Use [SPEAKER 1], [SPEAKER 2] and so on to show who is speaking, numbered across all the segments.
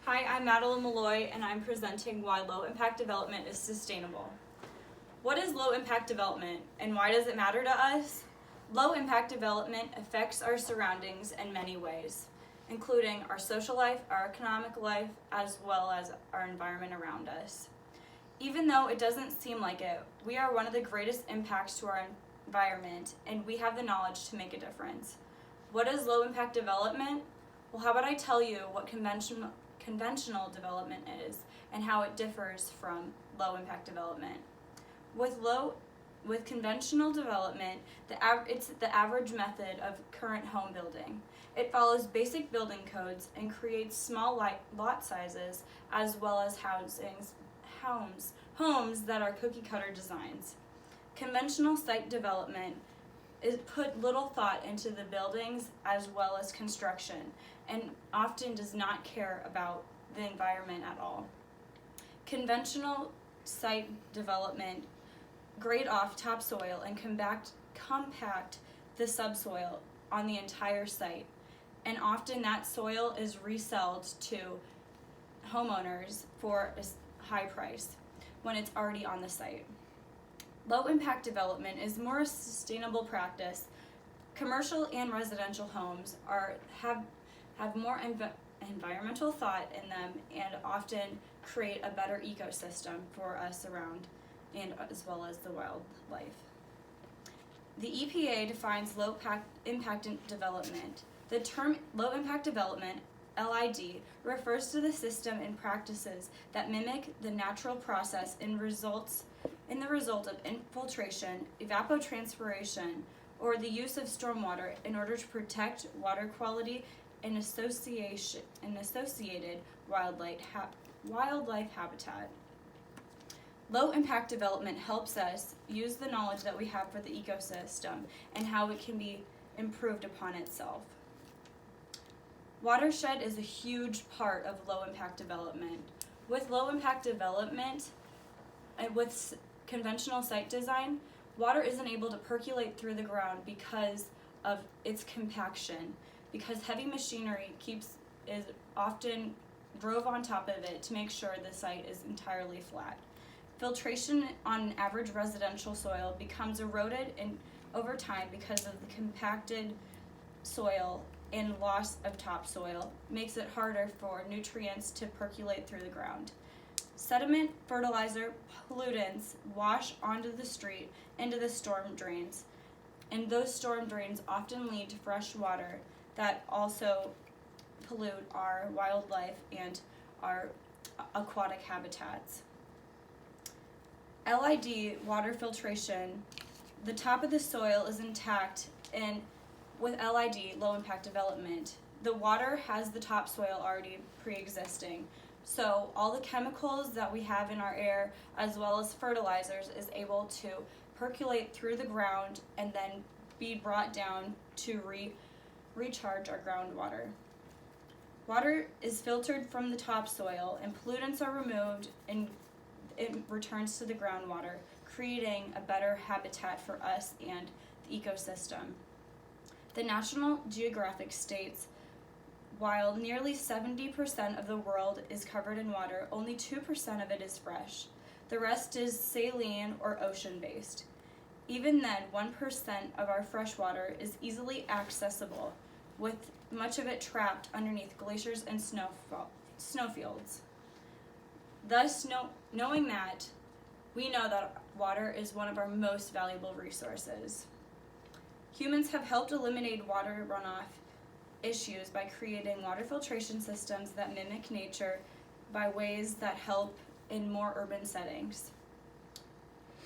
[SPEAKER 1] Hi, I'm Madeline Malloy, and I'm presenting why low-impact development is sustainable. What is low-impact development, and why does it matter to us? Low-impact development affects our surroundings in many ways, including our social life, our economic life, as well as our environment around us. Even though it doesn't seem like it, we are one of the greatest impacts to our environment, and we have the knowledge to make a difference. What is low-impact development? Well, how about I tell you what conventional development is and how it differs from low-impact development. With conventional development, it's the average method of current home building. It follows basic building codes and creates small lot sizes as well as homes that are cookie-cutter designs. Conventional site development is put little thought into the buildings as well as construction and often does not care about the environment at all. Conventional site development grade off topsoil and compact the subsoil on the entire site, and often that soil is resold to homeowners for a high price when it's already on the site. Low-impact development is more a sustainable practice. Commercial and residential homes have more environmental thought in them and often create a better ecosystem for us around and as well as the wildlife. The EPA defines low-impact development. The term low-impact development, LID, refers to the system and practices that mimic the natural process in the result of infiltration, evapotranspiration, or the use of stormwater in order to protect water quality and associated wildlife habitat. Low-impact development helps us use the knowledge that we have for the ecosystem and how it can be improved upon itself. Watershed is a huge part of low-impact development. With low-impact development and with conventional site design, water isn't able to percolate through the ground because of its compaction, because heavy machinery is often drove on top of it to make sure the site is entirely flat. Filtration on average residential soil becomes eroded over time because of the compacted soil and loss of topsoil makes it harder for nutrients to percolate through the ground. Sediment, fertilizer, pollutants wash onto the street into the storm drains, and those storm drains often lead to fresh water that also pollute our wildlife and our aquatic habitats. LID water filtration, the top of the soil is intact, and with LID, low impact development, the water has the topsoil already pre-existing. So all the chemicals that we have in our air as well as fertilizers is able to percolate through the ground and then be brought down to recharge our groundwater. Water is filtered from the topsoil and pollutants are removed and it returns to the groundwater, creating a better habitat for us and the ecosystem. The National Geographic states, while nearly 70% of the world is covered in water, only 2% of it is fresh. The rest is saline or ocean-based. Even then, 1% of our fresh water is easily accessible, with much of it trapped underneath glaciers and snowfields. Thus, knowing that, we know that water is one of our most valuable resources. Humans have helped eliminate water runoff issues by creating water filtration systems that mimic nature by ways that help in more urban settings.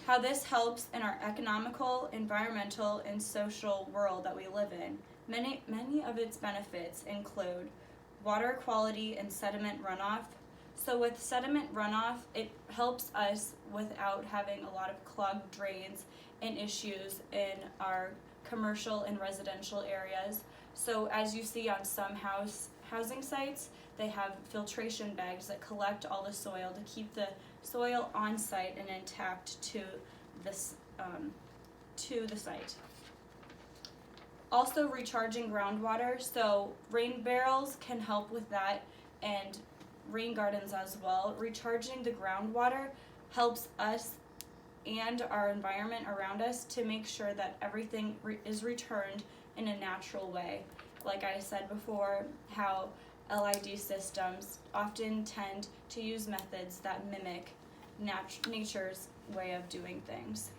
[SPEAKER 1] How this helps in our economical, environmental, and social world that we live in. Many of its benefits include water quality and sediment runoff. So with sediment runoff, it helps us without having a lot of clogged drains and issues in our commercial and residential areas. So as you see on some housing sites, they have filtration bags that collect all the soil to keep the soil on site and intact to the site. Also recharging groundwater, so rain barrels can help with that and rain gardens as well. Recharging the groundwater helps us and our environment around us to make sure that everything is returned in a natural way. Like I said before, how LID systems often tend to use methods that mimic nature's way of doing things.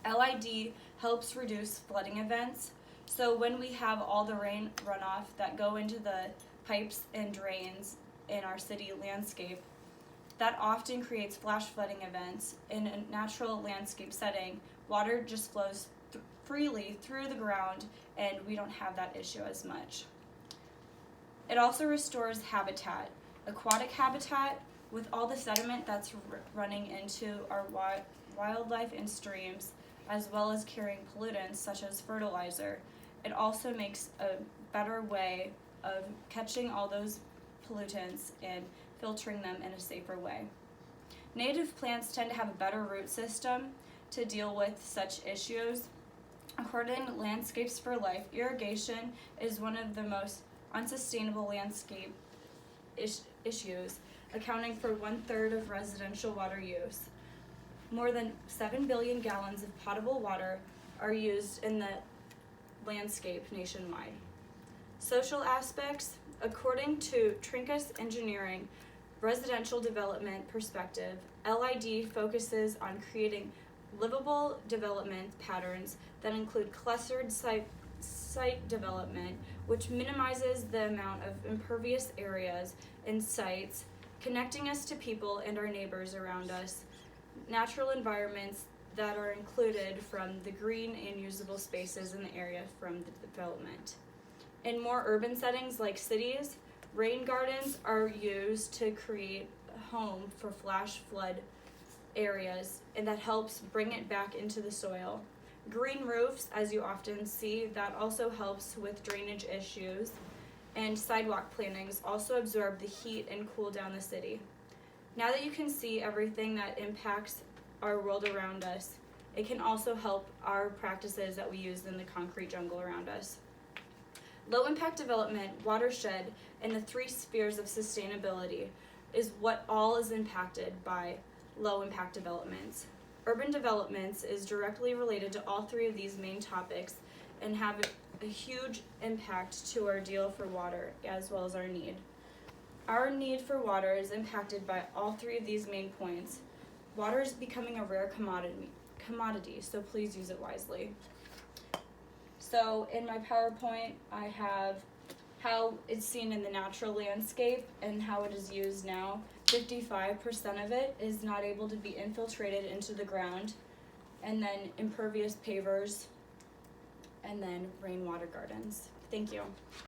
[SPEAKER 1] LID helps reduce flooding events. So when we have all the rain runoff that go into the pipes and drains in our city landscape, that often creates flash flooding events. In a natural landscape setting, water just flows freely through the ground and we don't have that issue as much. It also restores habitat, aquatic habitat, with all the sediment that's running into our wildlife and streams, as well as carrying pollutants such as fertilizer. It also makes a better way of catching all those pollutants and filtering them in a safer way. Native plants tend to have a better root system to deal with such issues. According to Landscapes for Life, irrigation is one of the most unsustainable landscape issues, accounting for 1/3 of residential water use. More than 7 billion gallons of potable water are used in the landscape nationwide. Social aspects, according to Trinkus Engineering Residential Development Perspective, LID focuses on creating livable development patterns that include clustered site development, which minimizes the amount of impervious areas in sites, connecting us to people and our neighbors around us, natural environments that are included from the green and usable spaces in the area from the development. In more urban settings like cities, rain gardens are used to create a home for flash flood areas, and that helps bring it back into the soil. Green roofs, as you often see, that also helps with drainage issues, and sidewalk plantings also absorb the heat and cool down the city. Now that you can see everything that impacts our world around us, it can also help our practices that we use in the concrete jungle around us. Low impact development, watershed, and the 3 spheres of sustainability is what all is impacted by low impact developments. Urban developments is directly related to all 3 of these main topics and have a huge impact to our deal for water as well as our need. Our need for water is impacted by all 3 of these main points. Water is becoming a rare commodity, so please use it wisely. So in my PowerPoint, I have how it's seen in the natural landscape and how it is used now. 55% of it is not able to be infiltrated into the ground, and then impervious pavers, and then rainwater gardens. Thank you.